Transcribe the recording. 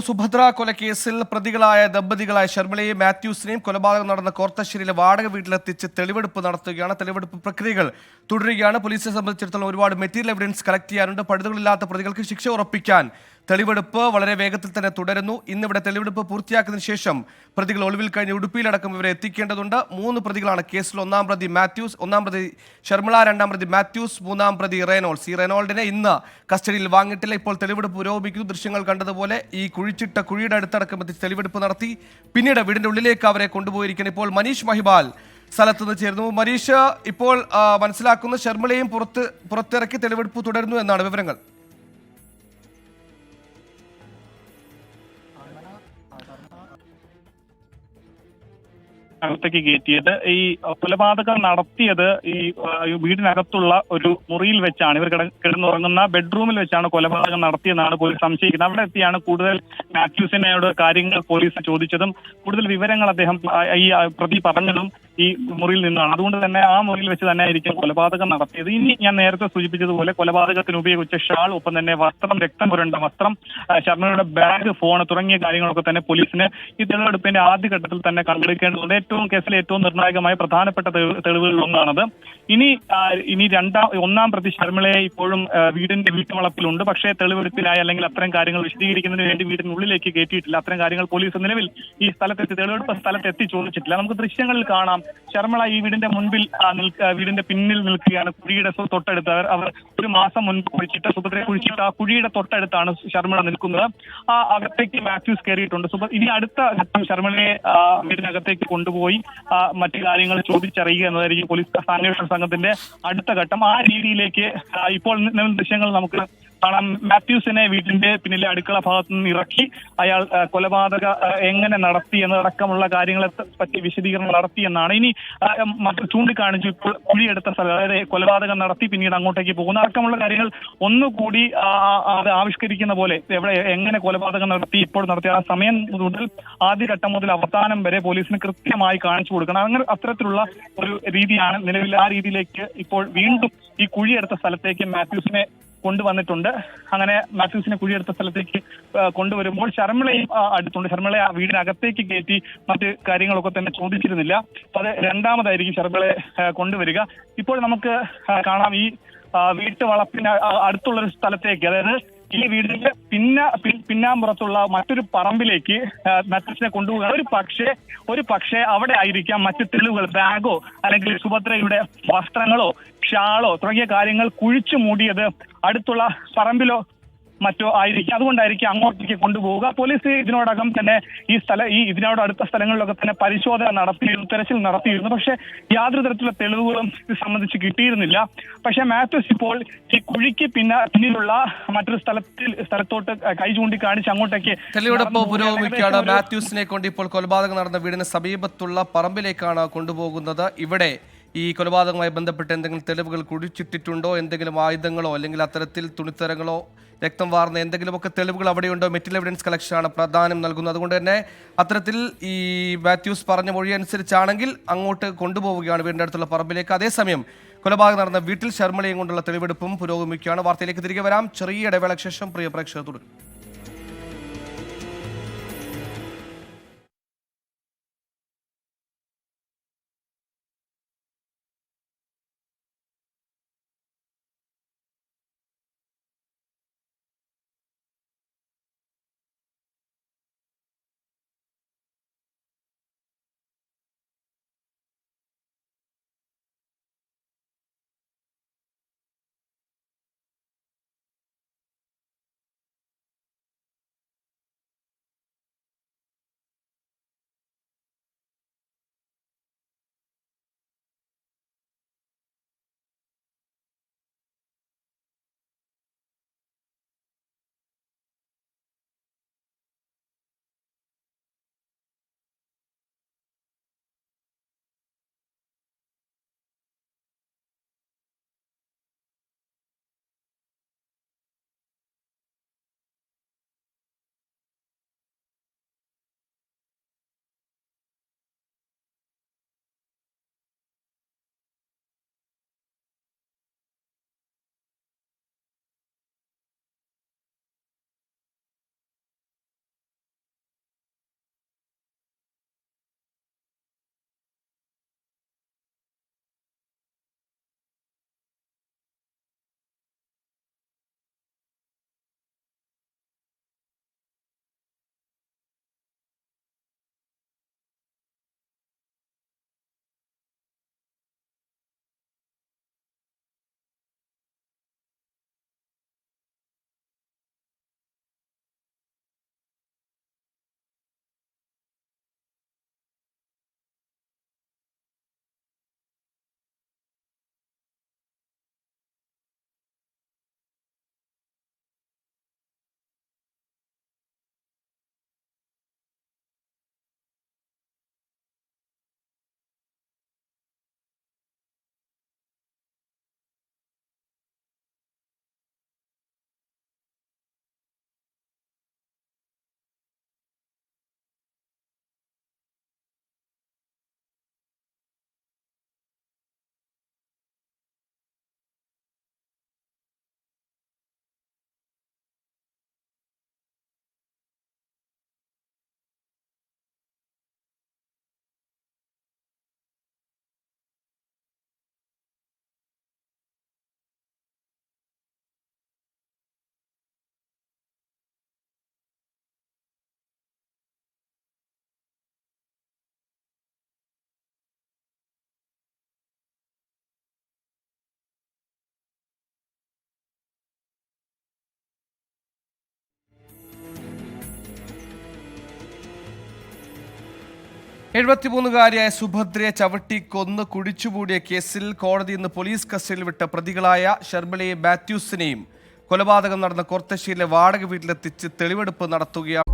സുഭദ്ര കൊലക്കേസിൽ പ്രതികളായ ദമ്പതികളായ ശർമിളയെയും മാത്യൂസിനെയും കൊലപാതകം നടന്ന കോർത്തശ്ശേരിയിലെ വാടക വീട്ടിലെത്തിച്ച് തെളിവെടുപ്പ് നടത്തുകയാണ്. തെളിവെടുപ്പ് പ്രക്രിയകൾ തുടരുകയാണ്. പോലീസിനെ സംബന്ധിച്ചിടത്തോളം ഒരുപാട് മെറ്റീരിയൽ എവിഡൻസ് കളക്ട് ചെയ്യാനുണ്ട്. പഴുതുകളില്ലാത്ത പ്രതികൾക്ക് ശിക്ഷ ഉറപ്പിക്കാൻ തെളിവെടുപ്പ് വളരെ വേഗത്തിൽ തന്നെ തുടരുന്നു. ഇന്നിവിടെ തെളിവെടുപ്പ് പൂർത്തിയാക്കിയതിനു ശേഷം പ്രതികൾ ഒളിവിൽ കഴിഞ്ഞ് ഉടുപ്പിയിലടക്കം ഇവരെ എത്തിക്കേണ്ടതുണ്ട്. 3 പ്രതികളാണ് കേസിൽ. ഒന്നാം പ്രതി മാത്യൂസ്, ഒന്നാം പ്രതി ശർമിള, രണ്ടാം പ്രതി മാത്യൂസ്, മൂന്നാം പ്രതി റെയ്നോൾഡ്സ്. ഈ റെയ്നോൾഡിനെ ഇന്ന് കസ്റ്റഡിയിൽ വാങ്ങിയിട്ടില്ല. ഇപ്പോൾ തെളിവെടുപ്പ് പുരോഗമിക്കുന്നു. ദൃശ്യങ്ങൾ കണ്ടതുപോലെ ഈ കുഴിച്ചിട്ട കുഴിയുടെ അടുത്തടക്കം എത്തിച്ച് തെളിവെടുപ്പ് നടത്തി പിന്നീട് വീടിന്റെ ഉള്ളിലേക്ക് അവരെ കൊണ്ടുപോയിരിക്കണം. ഇപ്പോൾ മനീഷ് മഹിബാൽ സ്ഥലത്ത് നിന്ന് ചേരുന്നു. മനീഷ്, ഇപ്പോൾ മനസ്സിലാക്കുന്ന ശർമിളയും പുറത്തിറക്കി തെളിവെടുപ്പ് തുടരുന്നു എന്നാണ് വിവരങ്ങൾ. അകത്തേക്ക് കയറ്റിയത് ഈ കൊലപാതകം നടത്തിയത് ഈ വീടിനകത്തുള്ള ഒരു മുറിയിൽ വെച്ചാണ്. ഇവർ കിടന്നുറങ്ങുന്ന ബെഡ്റൂമിൽ വെച്ചാണ് കൊലപാതകം നടത്തിയെന്നാണ് പോലീസ് സംശയിക്കുന്നത്. അവിടെ എത്തിയാണ് കൂടുതൽ മാത്യൂസിനോട് കാര്യങ്ങൾ പോലീസ് ചോദിച്ചതും കൂടുതൽ വിവരങ്ങൾ അദ്ദേഹം ഈ പ്രതി പറഞ്ഞതും ഈ മുറിയിൽ നിന്നാണ്. അതുകൊണ്ട് തന്നെ ആ മുറിയിൽ വെച്ച് തന്നെ ആയിരിക്കും കൊലപാതകം നടത്തിയത്. ഇനി ഞാൻ നേരത്തെ സൂചിപ്പിച്ചതുപോലെ കൊലപാതകത്തിന് ഉപയോഗിച്ച ഷാൾ, ഒപ്പം തന്നെ വസ്ത്രം, രക്തം പുരണ്ട വസ്ത്രം, ശർമ്മയുടെ ബാഗ്, ഫോൺ തുടങ്ങിയ കാര്യങ്ങളൊക്കെ തന്നെ പോലീസിന് ഈ തെളിവെടുപ്പിന്റെ ആദ്യഘട്ടത്തിൽ തന്നെ കണ്ടെടുക്കേണ്ടതുണ്ട്. കേസിലെ ഏറ്റവും നിർണായകമായ പ്രധാനപ്പെട്ട തെളിവുകളിൽ ഒന്നാണത്. ഇനി ഒന്നാം പ്രതി ശർമിളയെ ഇപ്പോഴും വീടിന്റെ വീട്ടുവളപ്പിലുണ്ട്. പക്ഷേ തെളിവെടുപ്പിനായി അല്ലെങ്കിൽ അത്തരം കാര്യങ്ങൾ വിശദീകരിക്കുന്നതിന് വേണ്ടി വീടിനുള്ളിലേക്ക് കയറ്റിയിട്ടില്ല. അത്തരം കാര്യങ്ങൾ പോലീസ് നിലവിൽ ഈ തെളിവെടുപ്പ് സ്ഥലത്തെത്തി ചോദിച്ചിട്ടില്ല. നമുക്ക് ദൃശ്യങ്ങളിൽ കാണാം, ശർമിള ഈ വീടിന്റെ മുൻപിൽ വീടിന്റെ പിന്നിൽ നിൽക്കുകയാണ്. കുഴിയുടെ തൊട്ടടുത്ത് അവർ ഒരു മാസം മുൻപ് സുഭദ്രയെ കുഴിച്ചിട്ട് ആ കുഴിയുടെ തൊട്ടടുത്താണ് ശർമിള നിൽക്കുന്നത്. ആ അകത്തേക്ക് മാത്യൂസ് കയറിയിട്ടുണ്ട്. ഇനി അടുത്ത ഘട്ടം ശർമിളയെ വീടിനകത്തേക്ക് കൊണ്ടുപോയി മറ്റു കാര്യങ്ങൾ ചോദിച്ചറിയുക എന്നതായിരിക്കും പോലീസ് അന്വേഷണ സംഘത്തിന്റെ അടുത്ത ഘട്ടം. ആ രീതിയിലേക്ക് ഇപ്പോൾ ദൃശ്യങ്ങൾ നമുക്ക് കാണാം. മാത്യൂസിനെ വീട്ടിന്റെ പിന്നിലെ അടുക്കള ഭാഗത്തു നിന്ന് ഇറക്കി അയാൾ കൊലപാതക എങ്ങനെ നടത്തി എന്നതടക്കമുള്ള കാര്യങ്ങളെ പറ്റി വിശദീകരണം നടത്തിയെന്നാണ്. ഇനി ചൂണ്ടിക്കാണിച്ചു ഇപ്പോൾ കുഴിയെടുത്ത സ്ഥലം, അതായത് കൊലപാതകം നടത്തി പിന്നീട് അങ്ങോട്ടേക്ക് പോകുന്ന അടക്കമുള്ള കാര്യങ്ങൾ ഒന്നുകൂടി അത് ആവിഷ്കരിക്കുന്ന പോലെ എങ്ങനെ കൊലപാതകം നടത്തി, ഇപ്പോൾ നടത്തിയ ആ സമയം മുതൽ ആദ്യഘട്ടം മുതൽ അവസാനം വരെ പോലീസിന് കൃത്യമായി കാണിച്ചു കൊടുക്കണം. അങ്ങനെ അത്തരത്തിലുള്ള ഒരു രീതിയാണ് നിലവിൽ. ആ രീതിയിലേക്ക് ഇപ്പോൾ വീണ്ടും ഈ കുഴിയെടുത്ത സ്ഥലത്തേക്ക് മാത്യൂസിനെ കൊണ്ടുവന്നിട്ടുണ്ട്. അങ്ങനെ മാത്യൂസിനെ കുഴിയെടുത്ത സ്ഥലത്തേക്ക് കൊണ്ടുവരുമ്പോൾ ശർമിളയും അടുത്തുണ്ട്. ശർമിളയെ വീടിനകത്തേക്ക് കയറ്റി മറ്റ് കാര്യങ്ങളൊക്കെ തന്നെ ചോദിച്ചിരുന്നില്ല. അത് രണ്ടാമതായിരിക്കും ശർമിളയെ കൊണ്ടുവരിക. ഇപ്പോൾ നമുക്ക് കാണാം, ഈ വീട്ടുവളപ്പിന് അടുത്തുള്ള ഒരു സ്ഥലത്തേക്ക്, അതായത് ഈ വീടിന്റെ പിന്നാമ്പുറത്തുള്ള മറ്റൊരു പറമ്പിലേക്ക് മാത്യൂസിനെ കൊണ്ടുപോകുക. ഒരു പക്ഷേ അവിടെ ആയിരിക്കാം മറ്റു തെളിവുകൾ, ബാഗോ അല്ലെങ്കിൽ സുഭദ്രയുടെ വസ്ത്രങ്ങളോ ഷാളോ തുടങ്ങിയ കാര്യങ്ങൾ കുഴിച്ചു മൂടിയത് അടുത്തുള്ള പറമ്പിലോ മറ്റോ ആയിരിക്കും. അതുകൊണ്ടായിരിക്കും അങ്ങോട്ടേക്ക് കൊണ്ടുപോവുക. പോലീസ് ഇതിനോടകം തന്നെ ഇതിനോട് അടുത്ത സ്ഥലങ്ങളിലൊക്കെ തന്നെ പരിശോധന നടത്തിയിരുന്നു, തെരച്ചിൽ നടത്തിയിരുന്നു. പക്ഷെ യാതൊരു തരത്തിലുള്ള തെളിവുകളും ഇത് സംബന്ധിച്ച് കിട്ടിയിരുന്നില്ല. പക്ഷെ മാത്യൂസ് ഇപ്പോൾ ഈ കുഴിക്ക് പിന്നിലുള്ള മറ്റൊരു സ്ഥലത്തോട്ട് കൈ ചൂണ്ടിക്കാണിച്ച് അങ്ങോട്ടേക്ക് തെളിവെടുപ്പ് പുരോഗമിക്കുകയാണ്. മാത്യൂസിനെ കൊണ്ട് ഇപ്പോൾ കൊലപാതകം നടന്ന വീടിന് സമീപത്തുള്ള പറമ്പിലേക്കാണ് കൊണ്ടുപോകുന്നത്. ഇവിടെ ഈ കൊലപാതകവുമായി ബന്ധപ്പെട്ട് എന്തെങ്കിലും തെളിവുകൾ കുഴിച്ചിട്ടിട്ടുണ്ടോ, എന്തെങ്കിലും ആയുധങ്ങളോ അല്ലെങ്കിൽ അത്തരത്തിൽ തുണിത്തരങ്ങളോ രക്തം വാർന്ന എന്തെങ്കിലുമൊക്കെ തെളിവുകൾ അവിടെയുണ്ടോ? മെറ്റീരിയൽ എവിഡൻസ് കളക്ഷനാണ് പ്രാധാന്യം നൽകുന്നത്. അതുകൊണ്ട് തന്നെ അത്തരത്തിൽ ഈ മാത്യൂസ് പറഞ്ഞ മൊഴി അനുസരിച്ചാണെങ്കിൽ അങ്ങോട്ട് കൊണ്ടുപോവുകയാണ് വീടിൻ്റെ അടുത്തുള്ള പറമ്പിലേക്ക്. അതേസമയം കൊലപാതകം നടന്ന വീട്ടിൽ ശർമിളയും കൊണ്ടുള്ള തെളിവെടുപ്പും പുരോഗമിക്കുകയാണ്. വാർത്തയിലേക്ക് തിരികെ വരാം. ചെറിയ ഇടവേളയ്ക്ക് ശേഷം പ്രിയ പ്രേക്ഷകർ തുടരും. 73-കാരിയായ സുഭദ്രയെ ചവിട്ടി കൊന്ന് കുഴിച്ചുകൂടിയ കേസിൽ കോടതി ഇന്ന് പോലീസ് കസ്റ്റഡിയിൽ വിട്ട പ്രതികളായ ഷർമിളയെയും മാത്യൂസിനെയും കൊലപാതകം നടന്ന കൊർത്തശ്ശേരിയിലെ വാടക വീട്ടിലെത്തിച്ച് തെളിവെടുപ്പ് നടത്തുകയാണ്.